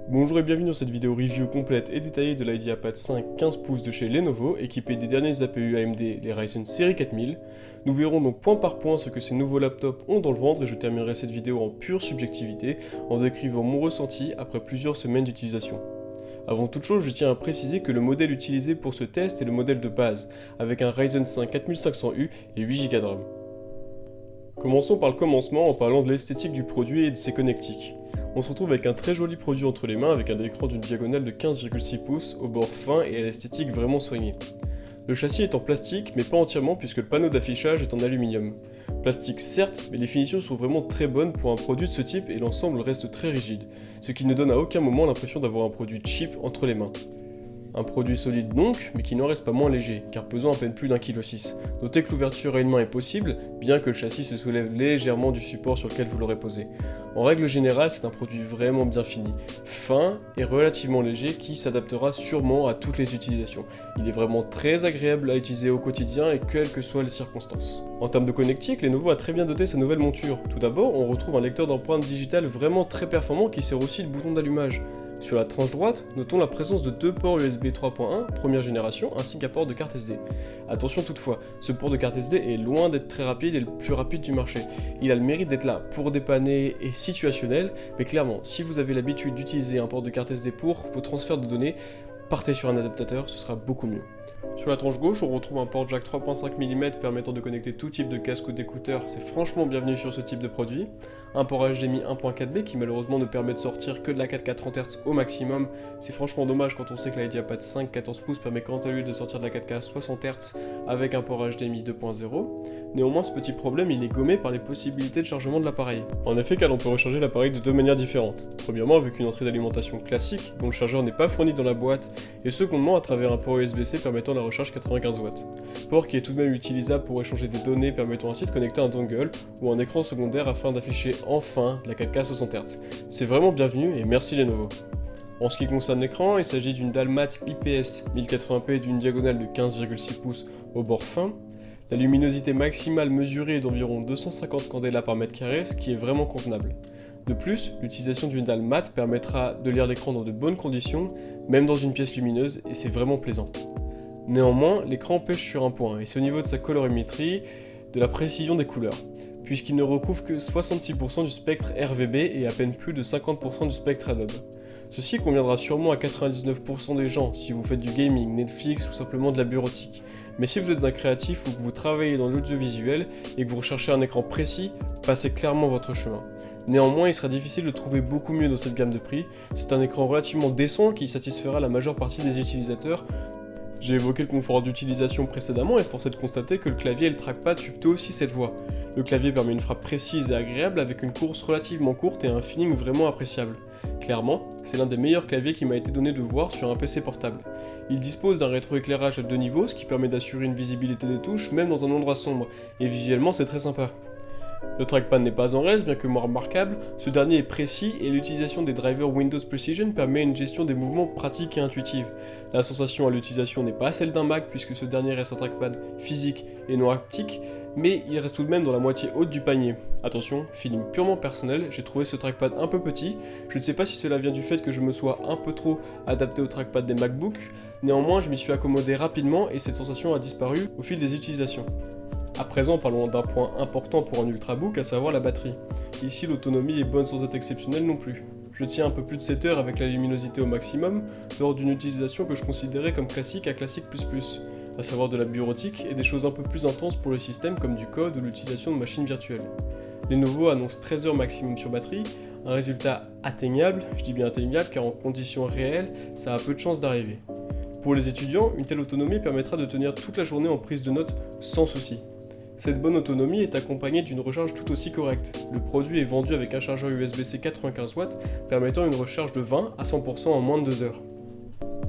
Bonjour et bienvenue dans cette vidéo review complète et détaillée de l'IdeaPad 5 15 pouces de chez Lenovo, équipé des derniers APU AMD, les Ryzen série 4000. Nous verrons donc point par point ce que ces nouveaux laptops ont dans le ventre et je terminerai cette vidéo en pure subjectivité en décrivant mon ressenti après plusieurs semaines d'utilisation. Avant toute chose, je tiens à préciser que le modèle utilisé pour ce test est le modèle de base, avec un Ryzen 5 4500U et 8 Go de RAM. Commençons par le commencement en parlant de l'esthétique du produit et de ses connectiques. On se retrouve avec un très joli produit entre les mains avec un écran d'une diagonale de 15,6 pouces au bord fin et à l'esthétique vraiment soignée. Le châssis est en plastique mais pas entièrement puisque le panneau d'affichage est en aluminium. Plastique certes, mais les finitions sont vraiment très bonnes pour un produit de ce type et l'ensemble reste très rigide, ce qui ne donne à aucun moment l'impression d'avoir un produit cheap entre les mains. Un produit solide donc, mais qui n'en reste pas moins léger, car pesant à peine plus d'1,6 kg. Notez que l'ouverture à une main est possible, bien que le châssis se soulève légèrement du support sur lequel vous l'aurez posé. En règle générale, c'est un produit vraiment bien fini, fin et relativement léger qui s'adaptera sûrement à toutes les utilisations. Il est vraiment très agréable à utiliser au quotidien et quelles que soient les circonstances. En termes de connectique, Lenovo a très bien doté sa nouvelle monture. Tout d'abord, on retrouve un lecteur d'empreintes digitales vraiment très performant qui sert aussi le bouton d'allumage. Sur la tranche droite, notons la présence de deux ports USB 3.1 première génération ainsi qu'un port de carte SD. Attention toutefois, ce port de carte SD est loin d'être très rapide et le plus rapide du marché. Il a le mérite d'être là pour dépanner et situationnel, mais clairement, si vous avez l'habitude d'utiliser un port de carte SD pour vos transferts de données, partez sur un adaptateur, ce sera beaucoup mieux. Sur la tranche gauche, on retrouve un port jack 3.5 mm permettant de connecter tout type de casque ou d'écouteurs, c'est franchement bienvenu sur ce type de produit. Un port HDMI 1.4b qui malheureusement ne permet de sortir que de la 4K 30 Hz au maximum, c'est franchement dommage quand on sait que l'IdeaPad 5 14 pouces permet quant à lui de sortir de la 4K 60 Hz avec un port HDMI 2.0. Néanmoins ce petit problème il est gommé par les possibilités de chargement de l'appareil. En effet car on peut recharger l'appareil de deux manières différentes. Premièrement avec une entrée d'alimentation classique dont le chargeur n'est pas fourni dans la boîte et secondement à travers un port USB-C permettant la recharge 95 watts. Port qui est tout de même utilisable pour échanger des données permettant ainsi de connecter un dongle ou un écran secondaire afin d'afficher enfin la 4K 60 Hz. C'est vraiment bienvenu et merci Lenovo. En ce qui concerne l'écran, il s'agit d'une dalle mat IPS 1080p d'une diagonale de 15,6 pouces au bord fin. La luminosité maximale mesurée est d'environ 250 candela par mètre carré, ce qui est vraiment convenable. De plus, l'utilisation d'une dalle mat permettra de lire l'écran dans de bonnes conditions, même dans une pièce lumineuse, et c'est vraiment plaisant. Néanmoins, l'écran pêche sur un point, et c'est au niveau de sa colorimétrie, de la précision des couleurs, puisqu'il ne recouvre que 66% du spectre RVB et à peine plus de 50% du spectre Adobe. Ceci conviendra sûrement à 99% des gens si vous faites du gaming, Netflix ou simplement de la bureautique. Mais si vous êtes un créatif ou que vous travaillez dans l'audiovisuel et que vous recherchez un écran précis, passez clairement votre chemin. Néanmoins, il sera difficile de trouver beaucoup mieux dans cette gamme de prix. C'est un écran relativement décent qui satisfera la majeure partie des utilisateurs. J'ai évoqué le confort d'utilisation précédemment et force est de constater que le clavier et le trackpad suivent eux aussi cette voie. Le clavier permet une frappe précise et agréable avec une course relativement courte et un feeling vraiment appréciable. Clairement, c'est l'un des meilleurs claviers qui m'a été donné de voir sur un PC portable. Il dispose d'un rétroéclairage à deux niveaux, ce qui permet d'assurer une visibilité des touches même dans un endroit sombre, et visuellement c'est très sympa. Le trackpad n'est pas en reste, bien que moins remarquable, ce dernier est précis et l'utilisation des drivers Windows Precision permet une gestion des mouvements pratique et intuitive. La sensation à l'utilisation n'est pas celle d'un Mac puisque ce dernier reste un trackpad physique et non haptique, mais il reste tout de même dans la moitié haute du panier. Attention, feeling purement personnel, j'ai trouvé ce trackpad un peu petit, je ne sais pas si cela vient du fait que je me sois un peu trop adapté au trackpad des MacBooks, néanmoins je m'y suis accommodé rapidement et cette sensation a disparu au fil des utilisations. À présent, parlons d'un point important pour un ultrabook, à savoir la batterie. Ici, l'autonomie est bonne sans être exceptionnelle non plus. Je tiens un peu plus de 7 heures avec la luminosité au maximum, lors d'une utilisation que je considérais comme classique à classique++, à savoir de la bureautique et des choses un peu plus intenses pour le système comme du code ou l'utilisation de machines virtuelles. Lenovo annonce 13 heures maximum sur batterie, un résultat atteignable, je dis bien atteignable car en conditions réelles, ça a peu de chances d'arriver. Pour les étudiants, une telle autonomie permettra de tenir toute la journée en prise de notes sans souci. Cette bonne autonomie est accompagnée d'une recharge tout aussi correcte. Le produit est vendu avec un chargeur USB-C 95 watts permettant une recharge de 20 à 100% en moins de 2 heures.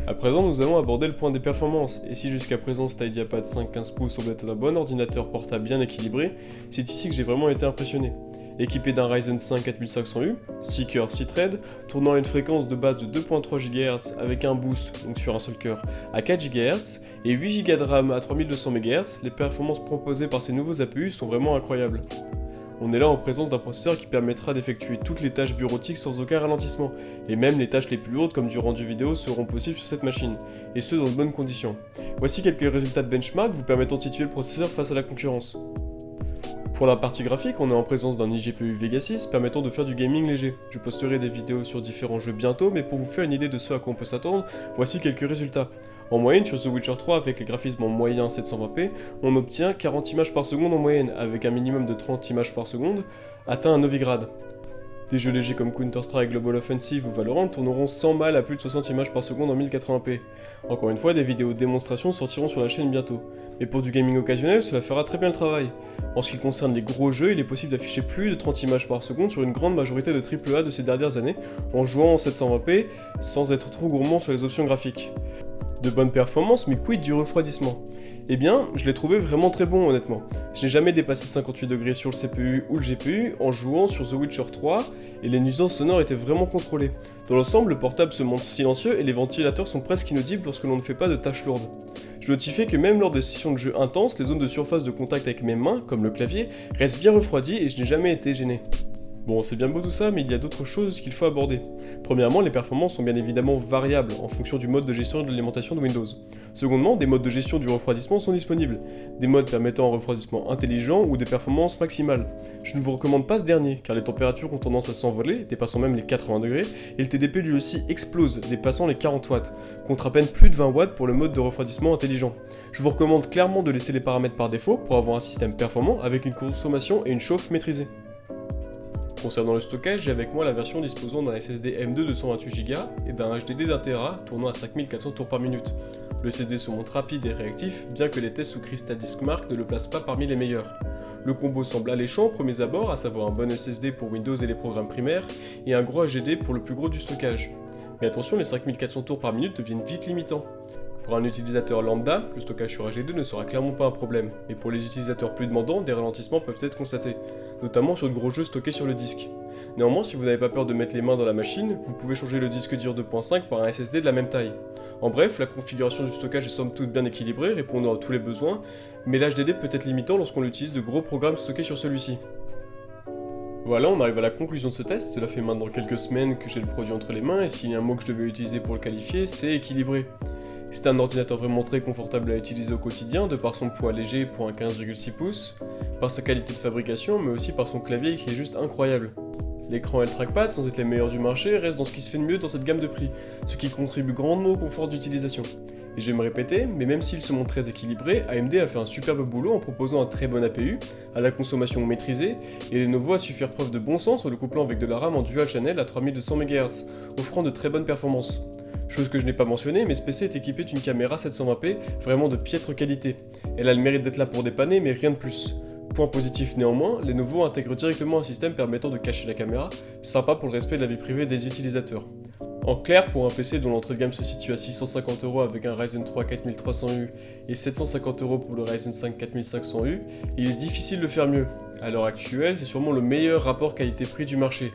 À présent, nous allons aborder le point des performances, et si jusqu'à présent cet IdeaPad 5 15 pouces semble être un bon ordinateur portable bien équilibré, c'est ici que j'ai vraiment été impressionné. Équipé d'un Ryzen 5 4500U, 6 cœurs 6 threads, tournant à une fréquence de base de 2.3 GHz avec un boost, donc sur un seul cœur, à 4 GHz et 8 Go de RAM à 3200 MHz, les performances proposées par ces nouveaux APU sont vraiment incroyables. On est là en présence d'un processeur qui permettra d'effectuer toutes les tâches bureautiques sans aucun ralentissement, et même les tâches les plus lourdes comme du rendu vidéo seront possibles sur cette machine, et ce dans de bonnes conditions. Voici quelques résultats de benchmark vous permettant de situer le processeur face à la concurrence. Pour la partie graphique, on est en présence d'un iGPU Vega 6 permettant de faire du gaming léger. Je posterai des vidéos sur différents jeux bientôt, mais pour vous faire une idée de ce à quoi on peut s'attendre, voici quelques résultats. En moyenne, sur The Witcher 3, avec les graphismes en moyen 720p, on obtient 40 images par seconde en moyenne, avec un minimum de 30 images par seconde, atteint un Novigrad. Des jeux légers comme Counter-Strike Global Offensive ou Valorant tourneront sans mal à plus de 60 images par seconde en 1080p. Encore une fois, des vidéos de démonstration sortiront sur la chaîne bientôt. Mais pour du gaming occasionnel, cela fera très bien le travail. En ce qui concerne les gros jeux, il est possible d'afficher plus de 30 images par seconde sur une grande majorité de AAA de ces dernières années, en jouant en 720p, sans être trop gourmand sur les options graphiques. De bonnes performances, mais quid du refroidissement? Eh bien, je l'ai trouvé vraiment très bon honnêtement. Je n'ai jamais dépassé 58 degrés sur le CPU ou le GPU en jouant sur The Witcher 3 et les nuisances sonores étaient vraiment contrôlées. Dans l'ensemble, le portable se montre silencieux et les ventilateurs sont presque inaudibles lorsque l'on ne fait pas de tâches lourdes. Je notifie que même lors des sessions de jeu intenses, les zones de surface de contact avec mes mains, comme le clavier, restent bien refroidies et je n'ai jamais été gêné. Bon, c'est bien beau tout ça, mais il y a d'autres choses qu'il faut aborder. Premièrement, les performances sont bien évidemment variables en fonction du mode de gestion de l'alimentation de Windows. Secondement, des modes de gestion du refroidissement sont disponibles. Des modes permettant un refroidissement intelligent ou des performances maximales. Je ne vous recommande pas ce dernier, car les températures ont tendance à s'envoler, dépassant même les 80 degrés, et le TDP lui aussi explose, dépassant les 40 watts, contre à peine plus de 20 watts pour le mode de refroidissement intelligent. Je vous recommande clairement de laisser les paramètres par défaut pour avoir un système performant avec une consommation et une chauffe maîtrisée. Concernant le stockage, j'ai avec moi la version disposant d'un SSD M2 228Go et d'un HDD d'1 Tera tournant à 5400 tours par minute. Le SSD se montre rapide et réactif, bien que les tests sous Crystal Disk Mark ne le placent pas parmi les meilleurs. Le combo semble alléchant au premier abord, à savoir un bon SSD pour Windows et les programmes primaires, et un gros HDD pour le plus gros du stockage. Mais attention, les 5400 tours par minute deviennent vite limitants. Pour un utilisateur lambda, le stockage sur HDD ne sera clairement pas un problème, mais pour les utilisateurs plus demandants, des ralentissements peuvent être constatés, notamment sur de gros jeux stockés sur le disque. Néanmoins, si vous n'avez pas peur de mettre les mains dans la machine, vous pouvez changer le disque dur 2.5 par un SSD de la même taille. En bref, la configuration du stockage est somme toute bien équilibrée, répondant à tous les besoins, mais l'HDD peut être limitant lorsqu'on utilise de gros programmes stockés sur celui-ci. Voilà, on arrive à la conclusion de ce test, cela fait maintenant quelques semaines que j'ai le produit entre les mains, et s'il y a un mot que je devais utiliser pour le qualifier, c'est équilibré. C'est un ordinateur vraiment très confortable à utiliser au quotidien, de par son poids léger pour un 15,6 pouces, par sa qualité de fabrication, mais aussi par son clavier qui est juste incroyable. L'écran et le trackpad, sans être les meilleurs du marché, restent dans ce qui se fait de mieux dans cette gamme de prix, ce qui contribue grandement au confort d'utilisation. Et je vais me répéter, mais même s'il se montre très équilibré, AMD a fait un superbe boulot en proposant un très bon APU, à la consommation maîtrisée, et Lenovo a su faire preuve de bon sens en le couplant avec de la RAM en dual channel à 3200 MHz, offrant de très bonnes performances. Chose que je n'ai pas mentionnée, mais ce PC est équipé d'une caméra 720p vraiment de piètre qualité. Elle a le mérite d'être là pour dépanner, mais rien de plus. Point positif néanmoins, Lenovo intègre directement un système permettant de cacher la caméra, sympa pour le respect de la vie privée des utilisateurs. En clair, pour un PC dont l'entrée de gamme se situe à 650€ avec un Ryzen 3 4300U et 750€ pour le Ryzen 5 4500U, il est difficile de faire mieux. À l'heure actuelle, c'est sûrement le meilleur rapport qualité-prix du marché.